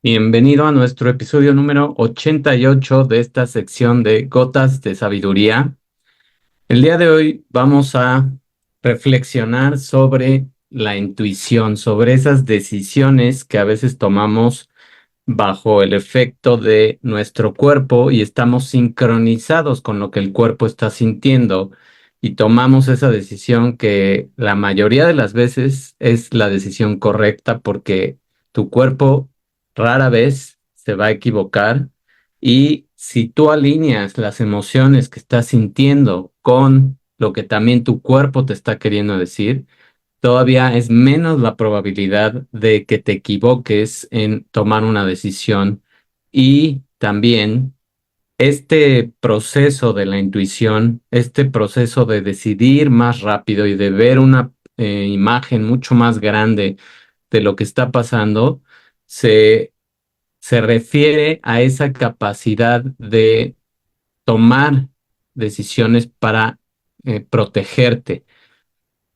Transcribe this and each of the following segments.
Bienvenido a nuestro episodio número 88 de esta sección de Gotas de Sabiduría. El día de hoy vamos a reflexionar sobre la intuición, sobre esas decisiones que a veces tomamos bajo el efecto de nuestro cuerpo y estamos sincronizados con lo que el cuerpo está sintiendo y tomamos esa decisión que la mayoría de las veces es la decisión correcta porque tu cuerpo rara vez se va a equivocar y si tú alineas las emociones que estás sintiendo con lo que también tu cuerpo te está queriendo decir, todavía es menos la probabilidad de que te equivoques en tomar una decisión y también este proceso de la intuición, este proceso de decidir más rápido y de ver una imagen mucho más grande de lo que está pasando, se, se refiere a esa capacidad de tomar decisiones para protegerte,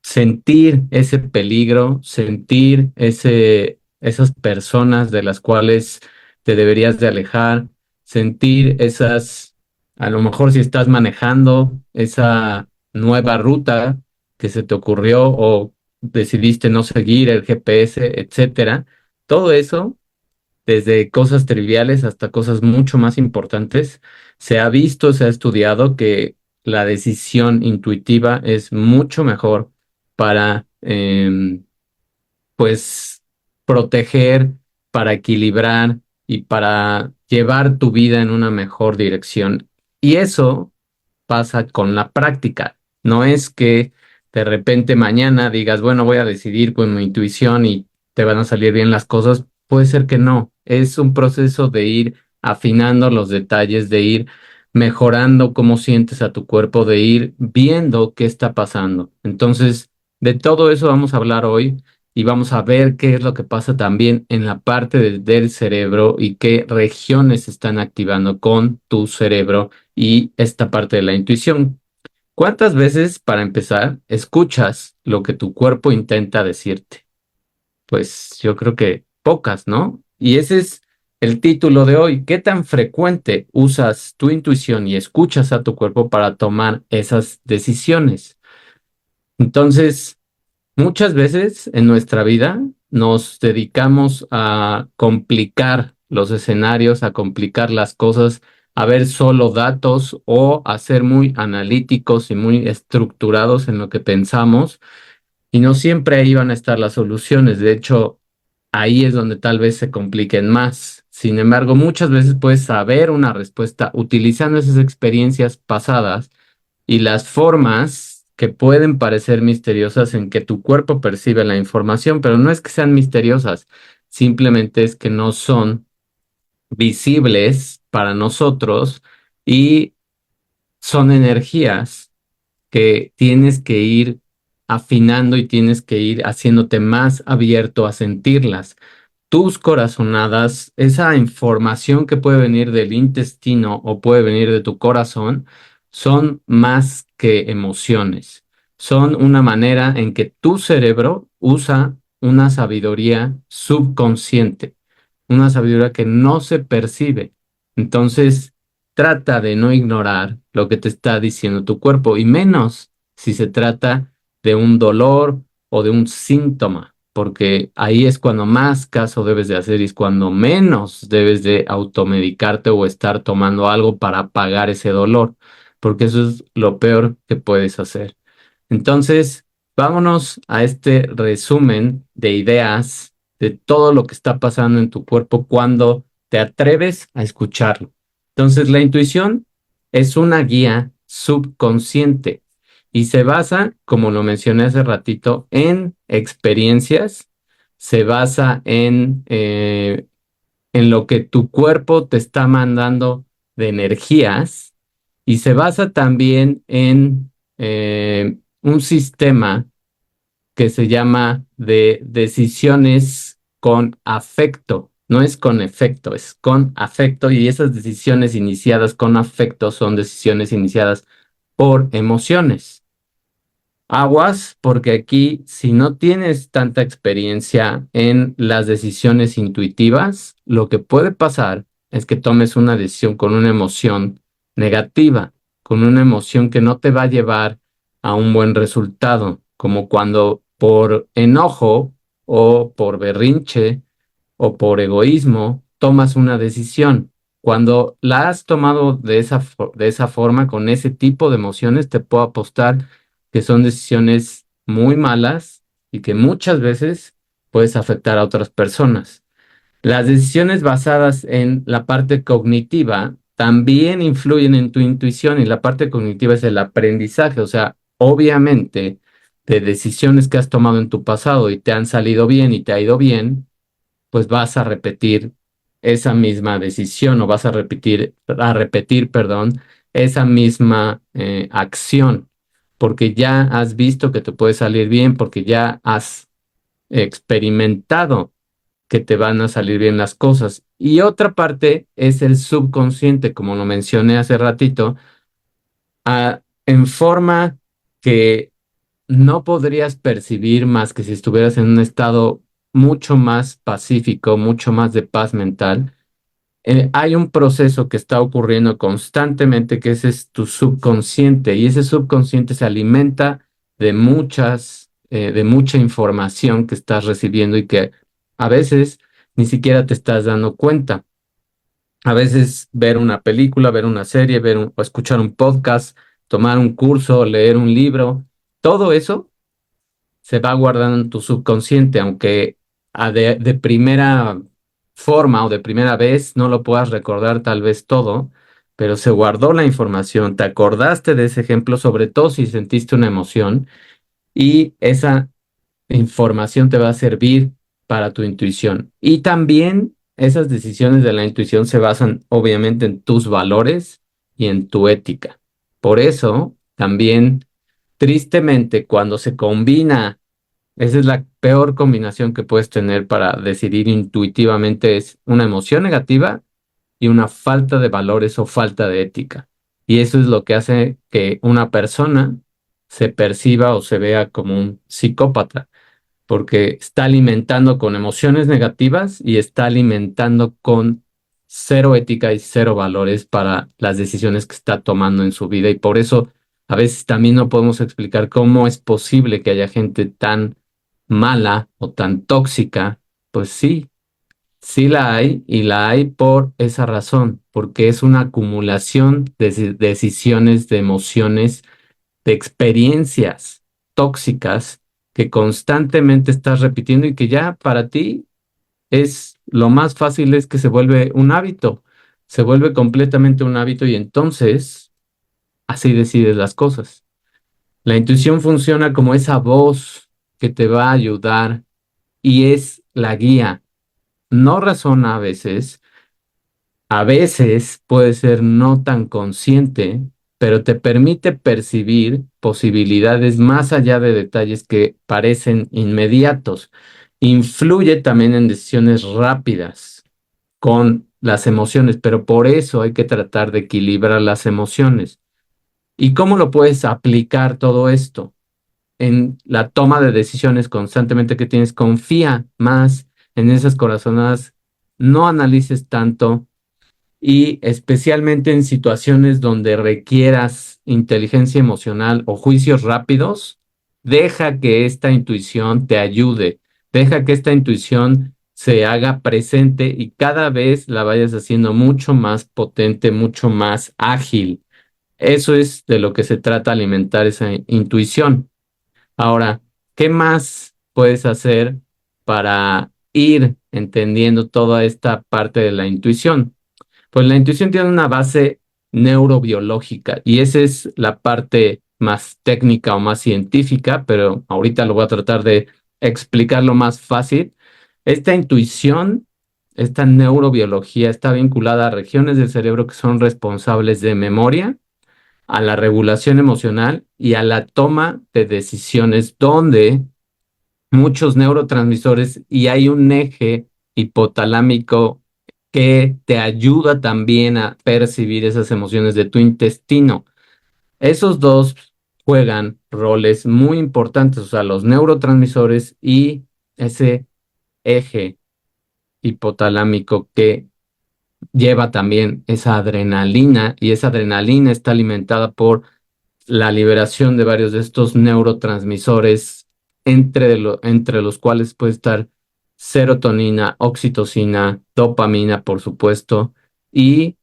sentir ese peligro, sentir esas personas de las cuales te deberías de alejar, sentir a lo mejor si estás manejando esa nueva ruta que se te ocurrió o decidiste no seguir el GPS, etcétera. Todo eso, desde cosas triviales hasta cosas mucho más importantes, se ha visto, se ha estudiado que la decisión intuitiva es mucho mejor para, pues, proteger, para equilibrar y para llevar tu vida en una mejor dirección. Y eso pasa con la práctica. No es que de repente mañana digas, bueno, voy a decidir con mi intuición y te van a salir bien las cosas. Puede ser que no. Es un proceso de ir afinando los detalles, de ir mejorando cómo sientes a tu cuerpo, de ir viendo qué está pasando. Entonces, de todo eso vamos a hablar hoy y vamos a ver qué es lo que pasa también en la parte del cerebro y qué regiones se están activando con tu cerebro y esta parte de la intuición. ¿Cuántas veces, para empezar, escuchas lo que tu cuerpo intenta decirte? Pues yo creo que pocas, ¿no? Y ese es el título de hoy. ¿Qué tan frecuente usas tu intuición y escuchas a tu cuerpo para tomar esas decisiones? Entonces, muchas veces en nuestra vida nos dedicamos a complicar los escenarios, a complicar las cosas, a ver solo datos o a ser muy analíticos y muy estructurados en lo que pensamos y no siempre ahí van a estar las soluciones. De hecho, ahí es donde tal vez se compliquen más. Sin embargo, muchas veces puedes saber una respuesta utilizando esas experiencias pasadas y las formas que pueden parecer misteriosas en que tu cuerpo percibe la información, pero no es que sean misteriosas, simplemente es que no son visibles para nosotros y son energías que tienes que ir afinando y tienes que ir haciéndote más abierto a sentirlas. Tus corazonadas, esa información que puede venir del intestino o puede venir de tu corazón, son más que emociones. Son una manera en que tu cerebro usa una sabiduría subconsciente, una sabiduría que no se percibe. Entonces, trata de no ignorar lo que te está diciendo tu cuerpo y menos si se trata de un dolor o de un síntoma, porque ahí es cuando más caso debes de hacer y es cuando menos debes de automedicarte o estar tomando algo para apagar ese dolor, porque eso es lo peor que puedes hacer. Entonces, vámonos a este resumen de ideas de todo lo que está pasando en tu cuerpo cuando te atreves a escucharlo. Entonces, la intuición es una guía subconsciente y se basa, como lo mencioné hace ratito, en experiencias, se basa en lo que tu cuerpo te está mandando de energías y se basa también en un sistema que se llama de decisiones con afecto. No es con efecto, es con afecto y esas decisiones iniciadas con afecto son decisiones iniciadas por emociones. Aguas, porque aquí, si no tienes tanta experiencia en las decisiones intuitivas, lo que puede pasar es que tomes una decisión con una emoción negativa, con una emoción que no te va a llevar a un buen resultado, como cuando por enojo o por berrinche o por egoísmo tomas una decisión. Cuando la has tomado de esa forma, con ese tipo de emociones, te puedo apostar que son decisiones muy malas y que muchas veces puedes afectar a otras personas. Las decisiones basadas en la parte cognitiva también influyen en tu intuición y la parte cognitiva es el aprendizaje, o sea, obviamente de decisiones que has tomado en tu pasado y te han salido bien y te ha ido bien, pues vas a repetir esa misma decisión o vas perdón, esa misma acción, porque ya has visto que te puede salir bien, porque ya has experimentado que te van a salir bien las cosas. Y otra parte es el subconsciente, como lo mencioné hace ratito, en forma que no podrías percibir más que si estuvieras en un estado mucho más pacífico, mucho más de paz mental. Hay un proceso que está ocurriendo constantemente, que ese es tu subconsciente, y ese subconsciente se alimenta de mucha información que estás recibiendo y que a veces ni siquiera te estás dando cuenta. A veces ver una película, ver una serie, o escuchar un podcast, tomar un curso, leer un libro, todo eso se va guardando en tu subconsciente, aunque de primera forma o de primera vez no lo puedas recordar tal vez todo, pero se guardó la información, te acordaste de ese ejemplo, sobre todo si sentiste una emoción, y esa información te va a servir para tu intuición. Y también esas decisiones de la intuición se basan obviamente en tus valores y en tu ética. Por eso, también, tristemente, cuando se combina, esa es la peor combinación que puedes tener para decidir intuitivamente, es una emoción negativa y una falta de valores o falta de ética. Y eso es lo que hace que una persona se perciba o se vea como un psicópata, porque está alimentando con emociones negativas y está alimentando con cero ética y cero valores para las decisiones que está tomando en su vida. Y por eso a veces también no podemos explicar cómo es posible que haya gente tan mala o tan tóxica. Pues sí, sí la hay, y la hay por esa razón, porque es una acumulación de decisiones, de emociones, de experiencias tóxicas que constantemente estás repitiendo y que ya para ti es lo más fácil, es que se vuelve un hábito, se vuelve completamente un hábito, y entonces así decides las cosas. La intuición funciona como esa voz que te va a ayudar y es la guía. No razona a veces puede ser no tan consciente, pero te permite percibir posibilidades más allá de detalles que parecen inmediatos. Influye también en decisiones rápidas con las emociones, pero por eso hay que tratar de equilibrar las emociones. ¿Y cómo lo puedes aplicar todo esto? En la toma de decisiones constantemente que tienes, confía más en esas corazonadas, no analices tanto, y especialmente en situaciones donde requieras inteligencia emocional o juicios rápidos, deja que esta intuición te ayude, deja que esta intuición se haga presente y cada vez la vayas haciendo mucho más potente, mucho más ágil. Eso es de lo que se trata, alimentar esa intuición. Ahora, ¿qué más puedes hacer para ir entendiendo toda esta parte de la intuición? Pues la intuición tiene una base neurobiológica y esa es la parte más técnica o más científica, pero ahorita lo voy a tratar de explicarlo más fácil. Esta intuición, esta neurobiología está vinculada a regiones del cerebro que son responsables de memoria, a la regulación emocional y a la toma de decisiones, donde muchos neurotransmisores, y hay un eje hipotalámico que te ayuda también a percibir esas emociones de tu intestino. Esos dos juegan roles muy importantes, o sea, los neurotransmisores y ese eje hipotalámico que lleva también esa adrenalina, y esa adrenalina está alimentada por la liberación de varios de estos neurotransmisores, entre los cuales puede estar serotonina, oxitocina, dopamina, por supuesto, y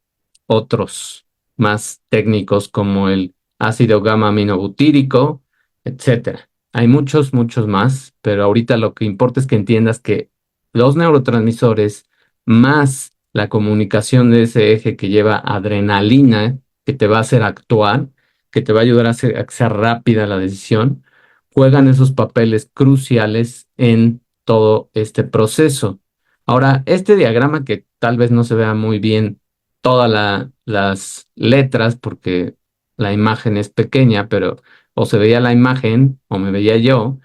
otros más técnicos como el ácido gamma aminobutírico, etcétera. Hay muchos, muchos más, pero ahorita lo que importa es que entiendas que los neurotransmisores más la comunicación de ese eje que lleva adrenalina, que te va a hacer actuar, que te va a ayudar a que sea rápida la decisión, juegan esos papeles cruciales en todo este proceso. Ahora, este diagrama que tal vez no se vea muy bien todas las letras porque la imagen es pequeña, pero o se veía la imagen o me veía yo,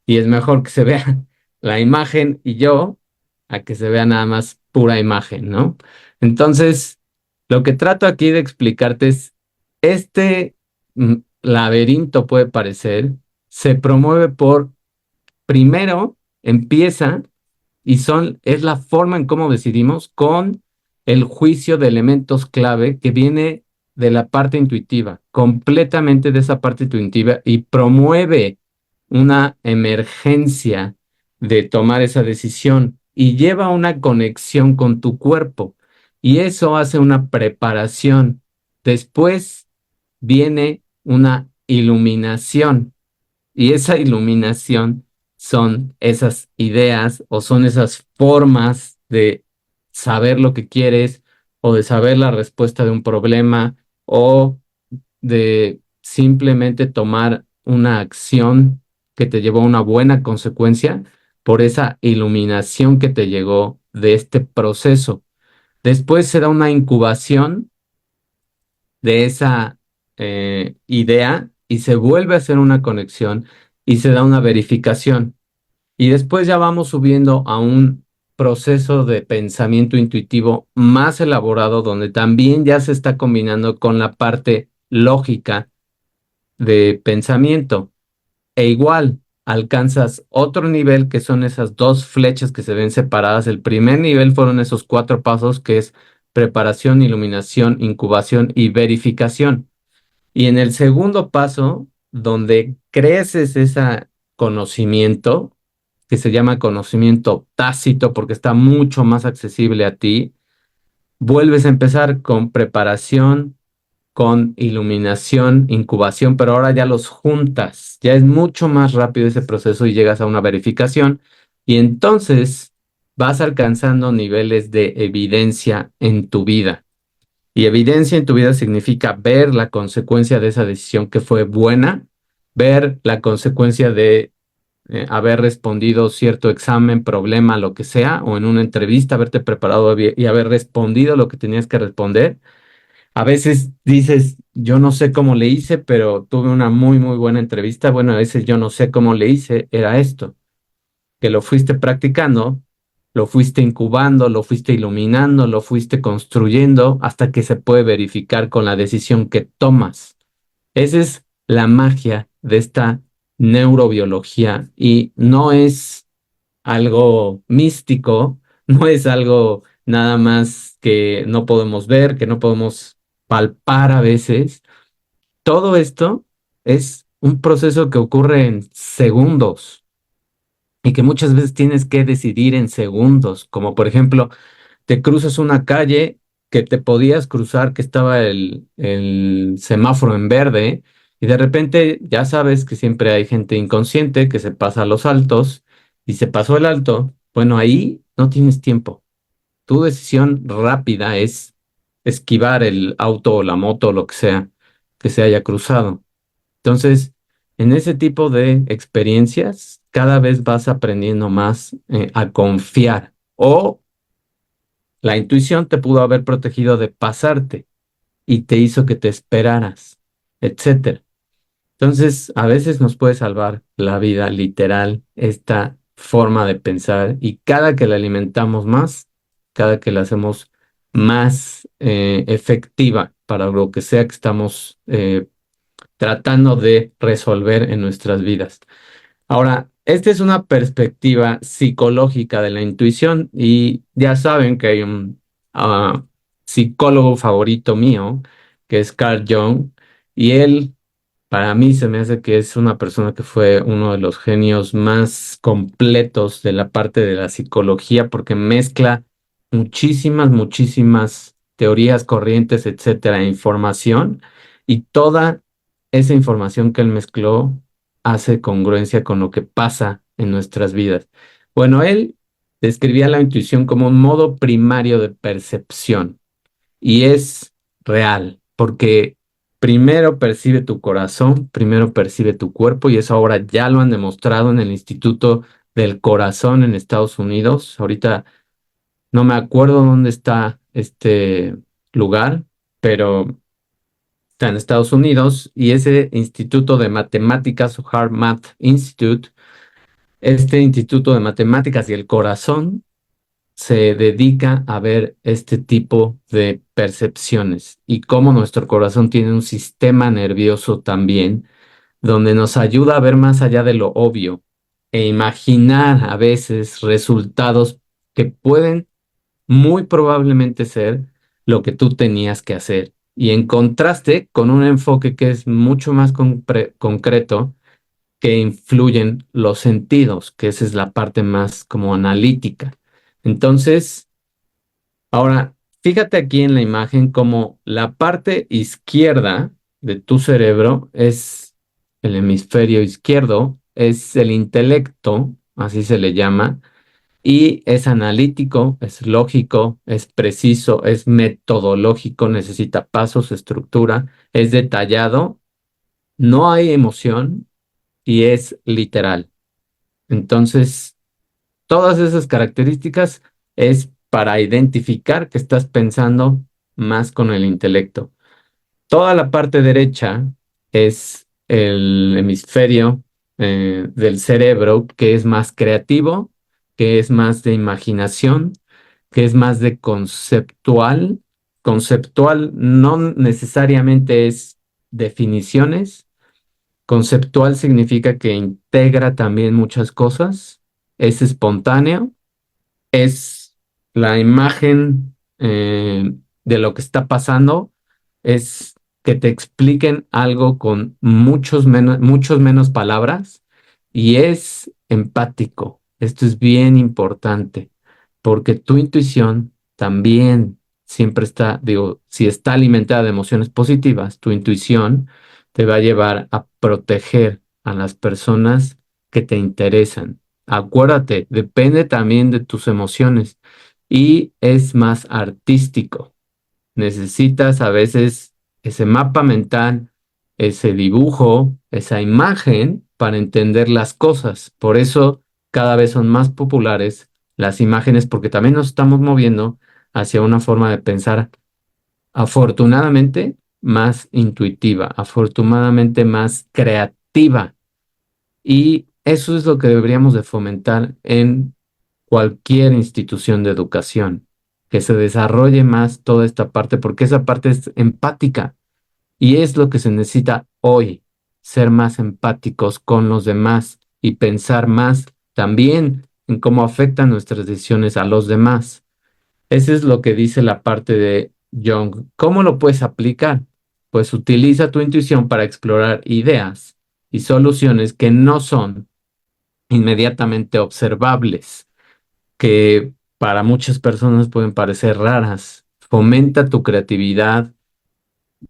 y es mejor que se vea la imagen y yo a que se vea nada más pura imagen, ¿no? Entonces, lo que trato aquí de explicarte es, este laberinto puede parecer, se promueve por, primero, empieza es la forma en cómo decidimos con el juicio de elementos clave que viene de la parte intuitiva, completamente de esa parte intuitiva y promueve una emergencia de tomar esa decisión y lleva una conexión con tu cuerpo y eso hace una preparación. Después viene una iluminación y esa iluminación son esas ideas o son esas formas de saber lo que quieres o de saber la respuesta de un problema o de simplemente tomar una acción que te llevó a una buena consecuencia por esa iluminación que te llegó de este proceso. Después se da una incubación de esa idea y se vuelve a hacer una conexión y se da una verificación. Y después ya vamos subiendo a un proceso de pensamiento intuitivo más elaborado donde también ya se está combinando con la parte lógica de pensamiento. E igual alcanzas otro nivel que son esas dos flechas que se ven separadas. El primer nivel fueron esos cuatro pasos que es preparación, iluminación, incubación y verificación. Y en el segundo paso, donde creces ese conocimiento, que se llama conocimiento tácito porque está mucho más accesible a ti, vuelves a empezar con preparación, con iluminación, incubación, pero ahora ya los juntas, ya es mucho más rápido ese proceso y llegas a una verificación y entonces vas alcanzando niveles de evidencia en tu vida. Y evidencia en tu vida significa ver la consecuencia de esa decisión que fue buena, ver la consecuencia de haber respondido cierto examen, problema, lo que sea, o en una entrevista, haberte preparado y haber respondido lo que tenías que responder. A veces dices, yo no sé cómo le hice, pero tuve una muy, muy buena entrevista. Bueno, a veces yo no sé cómo le hice, era esto, que lo fuiste practicando, lo fuiste incubando, lo fuiste iluminando, lo fuiste construyendo hasta que se puede verificar con la decisión que tomas. Esa es la magia de esta neurobiología y no es algo místico, no es algo nada más que no podemos ver, que no podemos palpar a veces. Todo esto es un proceso que ocurre en segundos y que muchas veces tienes que decidir en segundos, como por ejemplo, te cruzas una calle que te podías cruzar, que estaba el semáforo en verde, y de repente ya sabes que siempre hay gente inconsciente que se pasa a los altos y se pasó el alto. Bueno, ahí no tienes tiempo. Tu decisión rápida es esquivar el auto o la moto o lo que sea que se haya cruzado. Entonces, en ese tipo de experiencias, cada vez vas aprendiendo más a confiar o la intuición te pudo haber protegido de pasarte y te hizo que te esperaras, etcétera. Entonces, a veces nos puede salvar la vida literal esta forma de pensar y cada que la alimentamos más, cada que la hacemos más efectiva para lo que sea que estamos tratando de resolver en nuestras vidas. Ahora, esta es una perspectiva psicológica de la intuición y ya saben que hay un psicólogo favorito mío, que es Carl Jung, y él, para mí, se me hace que es una persona que fue uno de los genios más completos de la parte de la psicología, porque mezcla muchísimas teorías, corrientes, etcétera, información, y toda esa información que él mezcló hace congruencia con lo que pasa en nuestras vidas. Bueno, él describía la intuición como un modo primario de percepción y es real, porque primero percibe tu corazón, primero percibe tu cuerpo y eso ahora ya lo han demostrado en el Instituto del Corazón en Estados Unidos. Ahorita no me acuerdo dónde está este lugar, pero está en Estados Unidos y ese Instituto de Matemáticas, o Heart Math Institute, este Instituto de Matemáticas y el Corazón se dedica a ver este tipo de percepciones y cómo nuestro corazón tiene un sistema nervioso también, donde nos ayuda a ver más allá de lo obvio e imaginar a veces resultados que pueden muy probablemente ser lo que tú tenías que hacer. Y en contraste con un enfoque que es mucho más concreto, que influyen los sentidos, que esa es la parte más como analítica. Entonces, ahora, fíjate aquí en la imagen como la parte izquierda de tu cerebro es el hemisferio izquierdo, es el intelecto, así se le llama, y es analítico, es lógico, es preciso, es metodológico, necesita pasos, estructura, es detallado, no hay emoción y es literal. Entonces, todas esas características es para identificar que estás pensando más con el intelecto. Toda la parte derecha es el hemisferio del cerebro que es más creativo, que es más de imaginación, que es más de conceptual. Conceptual no necesariamente es definiciones. Conceptual significa que integra también muchas cosas, es espontáneo, es la imagen de lo que está pasando, es que te expliquen algo con muchos menos palabras y es empático. Esto es bien importante porque tu intuición también siempre está, digo, si está alimentada de emociones positivas, tu intuición te va a llevar a proteger a las personas que te interesan. Acuérdate, depende también de tus emociones y es más artístico. Necesitas a veces ese mapa mental, ese dibujo, esa imagen para entender las cosas. Por eso cada vez son más populares las imágenes porque también nos estamos moviendo hacia una forma de pensar afortunadamente más intuitiva, afortunadamente más creativa. Y eso es lo que deberíamos de fomentar en cualquier institución de educación, que se desarrolle más toda esta parte, porque esa parte es empática y es lo que se necesita hoy, ser más empáticos con los demás y pensar más también en cómo afectan nuestras decisiones a los demás. Eso es lo que dice la parte de Jung. ¿Cómo lo puedes aplicar? Pues utiliza tu intuición para explorar ideas y soluciones que no son inmediatamente observables, que para muchas personas pueden parecer raras. Fomenta tu creatividad,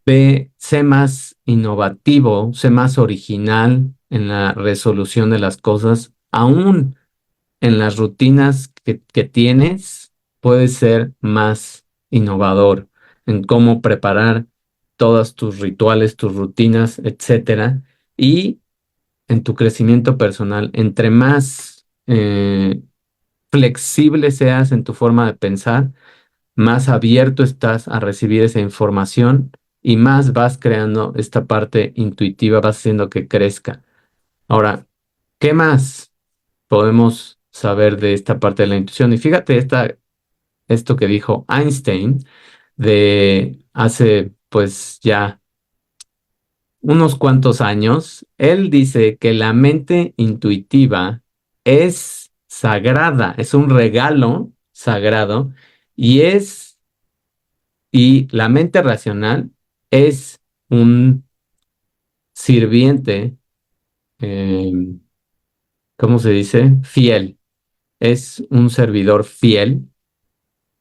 sé más innovativo, sé más original en la resolución de las cosas, aún en las rutinas que tienes, puedes ser más innovador en cómo preparar todos tus rituales, tus rutinas, etcétera, y en tu crecimiento personal, entre más flexible seas en tu forma de pensar, más abierto estás a recibir esa información y más vas creando esta parte intuitiva, vas haciendo que crezca. Ahora, ¿qué más podemos saber de esta parte de la intuición? Y fíjate esto que dijo Einstein de hace pues ya unos cuantos años, él dice que la mente intuitiva es sagrada, es un regalo sagrado y y la mente racional es un sirviente, eh, ¿cómo se dice? Fiel. Es un servidor fiel.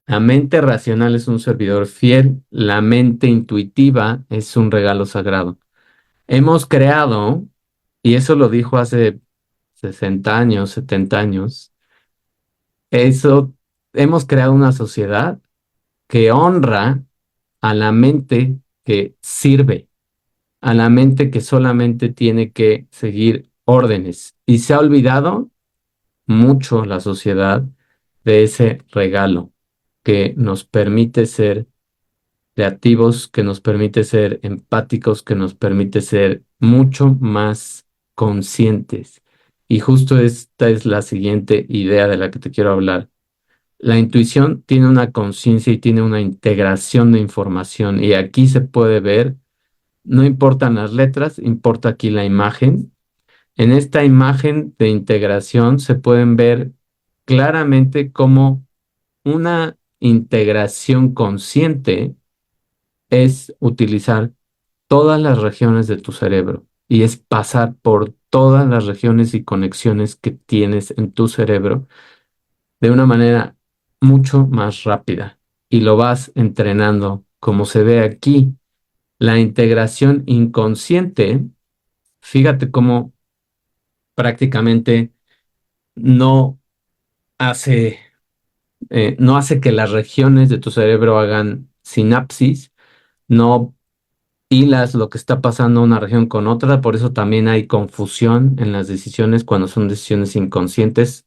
La mente racional es un servidor fiel. La mente intuitiva es un regalo sagrado. Hemos creado, y eso lo dijo hace 60 años, 70 años, eso, hemos creado una sociedad que honra a la mente que sirve, a la mente que solamente tiene que seguir órdenes. Y se ha olvidado mucho la sociedad de ese regalo que nos permite ser creativos, que nos permite ser empáticos, que nos permite ser mucho más conscientes. Y justo esta es la siguiente idea de la que te quiero hablar. La intuición tiene una conciencia y tiene una integración de información y aquí se puede ver, no importan las letras, importa aquí la imagen. En esta imagen de integración se pueden ver claramente cómo una integración consciente es utilizar todas las regiones de tu cerebro y es pasar por todas las regiones y conexiones que tienes en tu cerebro de una manera mucho más rápida y lo vas entrenando como se ve aquí. La integración inconsciente, fíjate cómo prácticamente no hace, no hace que las regiones de tu cerebro hagan sinapsis, no hilas lo que está pasando una región con otra, por eso también hay confusión en las decisiones cuando son decisiones inconscientes.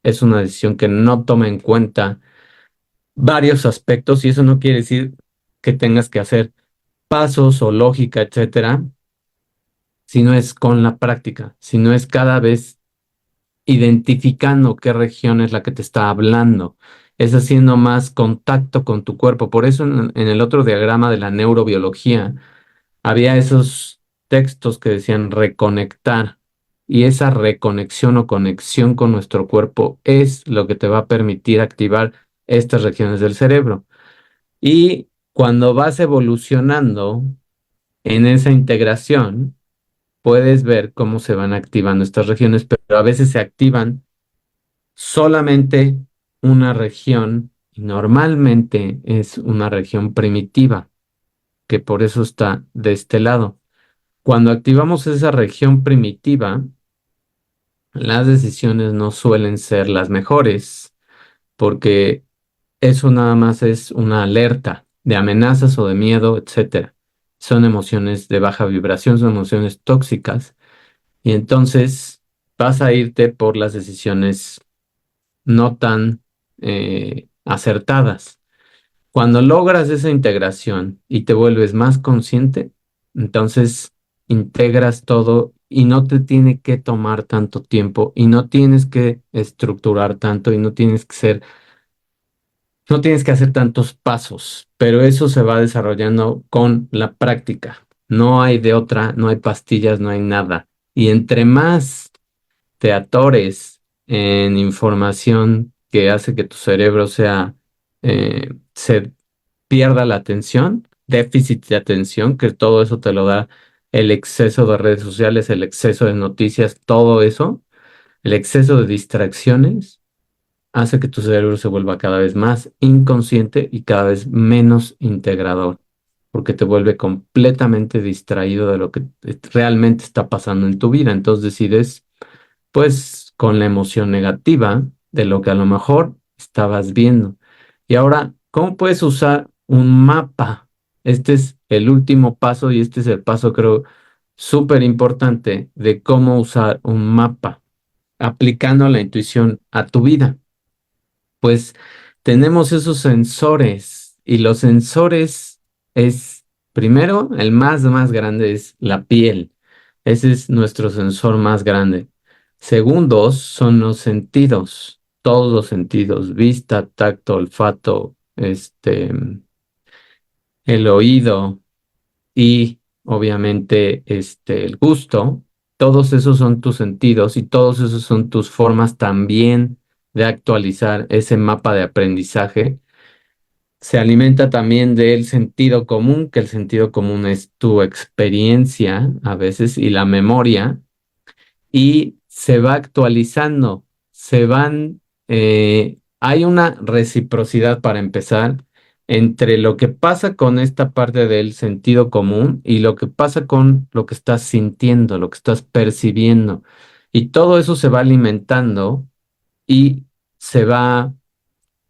Es una decisión que no toma en cuenta varios aspectos y eso no quiere decir que tengas que hacer pasos o lógica, etcétera, sino es con la práctica, sino es cada vez identificando qué región es la que te está hablando, es haciendo más contacto con tu cuerpo. Por eso en el otro diagrama de la neurobiología había esos textos que decían reconectar y esa reconexión o conexión con nuestro cuerpo es lo que te va a permitir activar estas regiones del cerebro. Y cuando vas evolucionando en esa integración, puedes ver cómo se van activando estas regiones, pero a veces se activan solamente una región y normalmente es una región primitiva, que por eso está de este lado. Cuando activamos esa región primitiva, las decisiones no suelen ser las mejores, porque eso nada más es una alerta de amenazas o de miedo, etcétera. Son emociones de baja vibración, son emociones tóxicas, y entonces vas a irte por las decisiones no tan acertadas. Cuando logras esa integración y te vuelves más consciente, entonces integras todo y no te tiene que tomar tanto tiempo y no tienes que estructurar tanto y no tienes que hacer tantos pasos, pero eso se va desarrollando con la práctica. No hay de otra, no hay pastillas, no hay nada. Y entre más te atores en información que hace que tu cerebro se pierda la atención, déficit de atención, que todo eso te lo da el exceso de redes sociales, el exceso de noticias, todo eso, el exceso de distracciones, hace que tu cerebro se vuelva cada vez más inconsciente y cada vez menos integrador, porque te vuelve completamente distraído de lo que realmente está pasando en tu vida. Entonces decides pues con la emoción negativa de lo que a lo mejor estabas viendo. Y ahora, ¿cómo puedes usar un mapa? Este es el último paso y este es el paso, creo, súper importante de cómo usar un mapa, aplicando la intuición a tu vida. Pues tenemos esos sensores y los sensores es, primero, el más grande es la piel. Ese es nuestro sensor más grande. Segundos son los sentidos, todos los sentidos, vista, tacto, olfato, el oído y obviamente, el gusto, todos esos son tus sentidos y todos esos son tus formas también de actualizar ese mapa de aprendizaje. Se alimenta también del sentido común, que el sentido común es tu experiencia a veces y la memoria, y se va actualizando, hay una reciprocidad para empezar entre lo que pasa con esta parte del sentido común y lo que pasa con lo que estás sintiendo, lo que estás percibiendo. Y todo eso se va alimentando y se va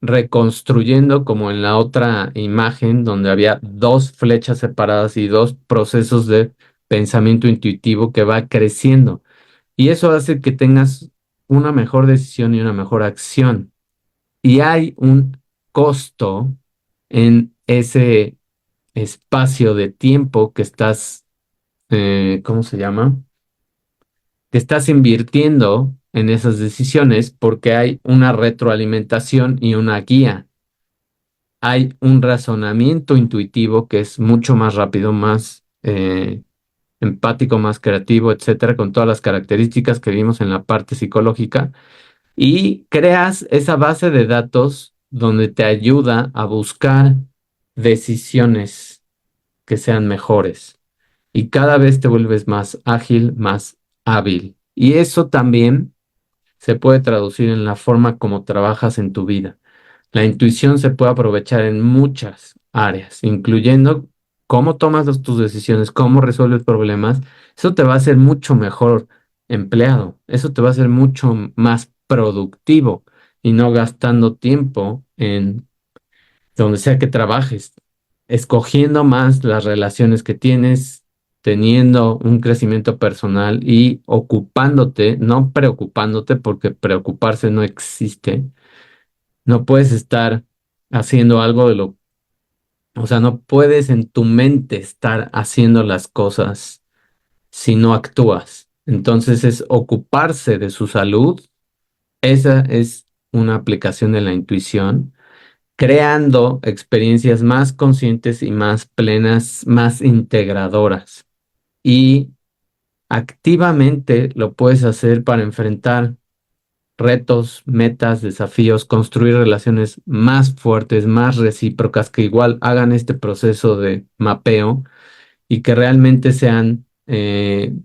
reconstruyendo como en la otra imagen donde había dos flechas separadas y dos procesos de pensamiento intuitivo que va creciendo. Y eso hace que tengas una mejor decisión y una mejor acción. Y hay un costo en ese espacio de tiempo que estás, ¿cómo se llama? Que estás invirtiendo en esas decisiones porque hay una retroalimentación y una guía. Hay un razonamiento intuitivo que es mucho más rápido, más empático, más creativo, etcétera, con todas las características que vimos en la parte psicológica. Y creas esa base de datos donde te ayuda a buscar decisiones que sean mejores. Y cada vez te vuelves más ágil, más hábil. Y eso también se puede traducir en la forma como trabajas en tu vida. La intuición se puede aprovechar en muchas áreas, incluyendo cómo tomas tus decisiones, cómo resuelves problemas. Eso te va a hacer mucho mejor empleado. Eso te va a hacer mucho más productivo y no gastando tiempo en donde sea que trabajes, escogiendo más las relaciones que tienes, teniendo un crecimiento personal y ocupándote, no preocupándote, porque preocuparse no existe. No puedes estar haciendo algo o sea, no puedes en tu mente estar haciendo las cosas si no actúas. Entonces es ocuparse de su salud. Esa es una aplicación de la intuición, creando experiencias más conscientes y más plenas, más integradoras. Y activamente lo puedes hacer para enfrentar retos, metas, desafíos, construir relaciones más fuertes, más recíprocas, que igual hagan este proceso de mapeo y que realmente sean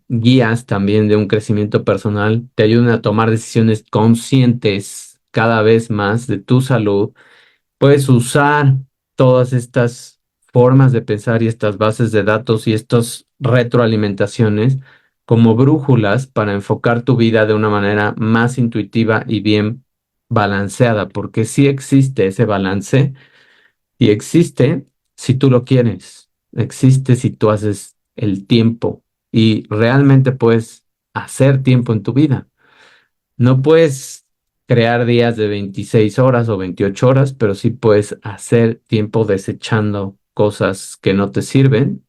guías también de un crecimiento personal, te ayuden a tomar decisiones conscientes cada vez más de tu salud. Puedes usar todas estas formas de pensar y estas bases de datos y estas retroalimentaciones como brújulas para enfocar tu vida de una manera más intuitiva y bien balanceada, porque sí existe ese balance y existe si tú lo quieres, existe si tú haces el tiempo y realmente puedes hacer tiempo en tu vida. No puedes crear días de 26 horas o 28 horas, pero sí puedes hacer tiempo desechando cosas que no te sirven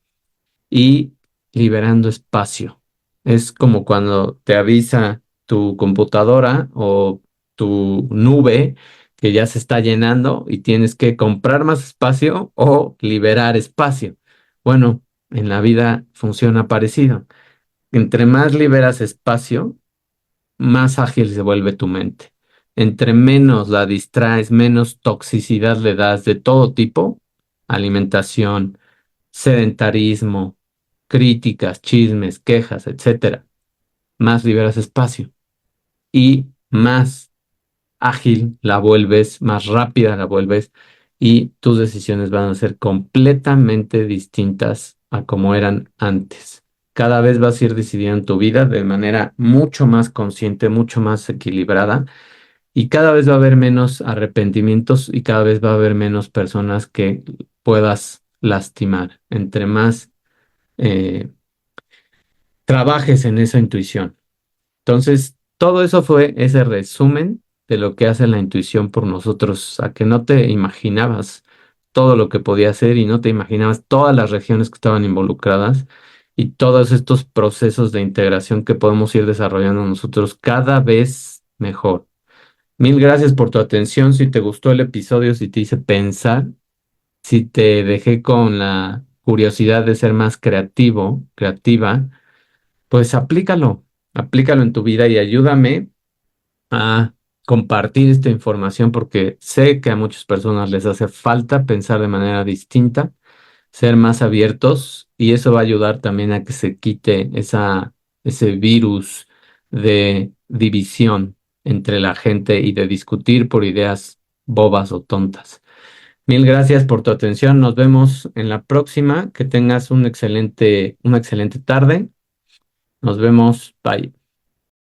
y liberando espacio. Es como cuando te avisa tu computadora o tu nube que ya se está llenando y tienes que comprar más espacio o liberar espacio. Bueno, en la vida funciona parecido. Entre más liberas espacio, más ágil se vuelve tu mente. Entre menos la distraes, menos toxicidad le das de todo tipo, alimentación, sedentarismo, críticas, chismes, quejas, etcétera, más liberas espacio y más ágil la vuelves, más rápida la vuelves y tus decisiones van a ser completamente distintas a como eran antes. Cada vez vas a ir decidiendo tu vida de manera mucho más consciente, mucho más equilibrada y cada vez va a haber menos arrepentimientos y cada vez va a haber menos personas que puedas lastimar. Entre más eh, trabajes en esa intuición. Entonces, todo eso fue ese resumen de lo que hace la intuición por nosotros, a que no te imaginabas todo lo que podía hacer y no te imaginabas todas las regiones que estaban involucradas y todos estos procesos de integración que podemos ir desarrollando nosotros cada vez mejor. Mil gracias por tu atención. Si te gustó el episodio, si te hice pensar, si te dejé con la curiosidad de ser más creativo, creativa, pues aplícalo en tu vida y ayúdame a compartir esta información porque sé que a muchas personas les hace falta pensar de manera distinta, ser más abiertos y eso va a ayudar también a que se quite ese virus de división entre la gente y de discutir por ideas bobas o tontas. Mil gracias por tu atención. Nos vemos en la próxima. Que tengas una excelente tarde. Nos vemos. Bye.